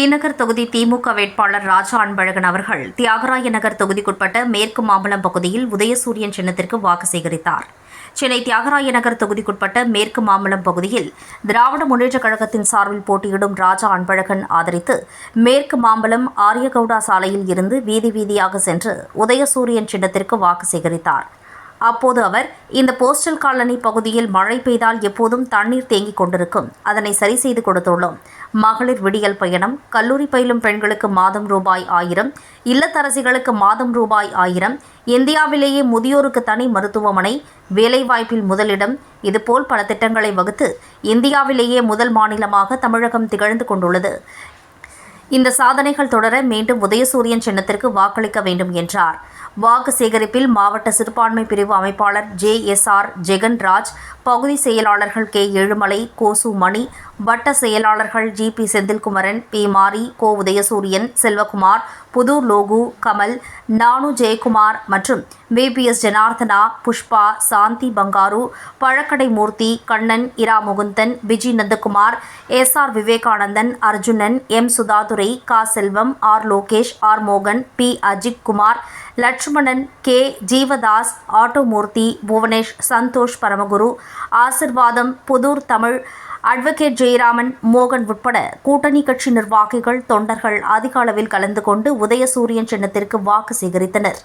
தீநகர் தொகுதி திமுக வேட்பாளர் ராஜா அன்பழகன் அவர்கள் தியாகராய நகர் தொகுதிக்குட்பட்ட மேற்கு மாம்பலம் பகுதியில் உதயசூரியன் சின்னத்திற்கு வாக்கு சேகரித்தார். சென்னை தியாகராய நகர் தொகுதிக்குட்பட்ட மேற்கு மாம்பலம் பகுதியில் திராவிட முன்னேற்றக் கழகத்தின் சார்பில் போட்டியிடும் ராஜா அன்பழகன் ஆதரித்து மேற்கு மாம்பலம் ஆரியகவுடா சாலையில் இருந்து வீதி வீதியாக சென்று உதயசூரியன் சின்னத்திற்கு வாக்கு சேகரித்தார். அப்போது அவர், இந்த போஸ்டல் காலனி பகுதியில் மழை பெய்தால் எப்போதும் தண்ணீர் தேங்கிக் கொண்டிருக்கும், அதனை சரி செய்து கொடுத்துள்ளோம். மகளிர் விடியல் பயணம், கல்லூரி பயிலும் பெண்களுக்கு மாதம் ரூபாய் 1000, இல்லத்தரசிகளுக்கு மாதம் ரூபாய் 1000, இந்தியாவிலேயே முதியோருக்கு தனி மருத்துவமனை, வேலைவாய்ப்பில் முதலிடம், இதுபோல் பல திட்டங்களை வகுத்து இந்தியாவிலேயே முதல் மாநிலமாக தமிழகம் திகழ்ந்து கொண்டுள்ளது. இந்த சாதனைகள் தொடர மீண்டும் உதயசூரியன் சின்னத்திற்கு வாக்களிக்க வேண்டும் என்றார். வாக்கு சேகரிப்பில் மாவட்ட சிறுபான்மை பிரிவு அமைப்பாளர் JSR ஜெகன்ராஜ், பகுதி செயலாளர்கள் K ஏழுமலை, கோசு மணி, வட்ட செயலாளர்கள் GP செந்தில்குமரன், P மாரி, கோ உதயசூரியன், செல்வகுமார், புதூர் லோகு, கமல், நானு ஜெயக்குமார் மற்றும் VPS ஜனார்த்தனா, புஷ்பா, சாந்தி பங்காரு, பழக்கடை மூர்த்தி, கண்ணன், இரா Mukundan, Viji Nandakumar, SR Vivekanandan, Arjunan, M Sudhadurai, K செல்வம், R லோகேஷ், R மோகன், P அஜித் குமார், லட்சுமணன், K ஜீவதாஸ், ஆட்டோமூர்த்தி, புவனேஷ், சந்தோஷ் பரமகுரு, ஆசிர்வாதம், புதூர் தமிழ், அட்வொகேட் ஜெயராமன், மோகன் உட்பட கூட்டணி கட்சி நிர்வாகிகள், தொண்டர்கள் அதிக அளவில் கலந்து கொண்டு உதயசூரியன் சின்னத்திற்கு வாக்கு சேகரித்தனர்.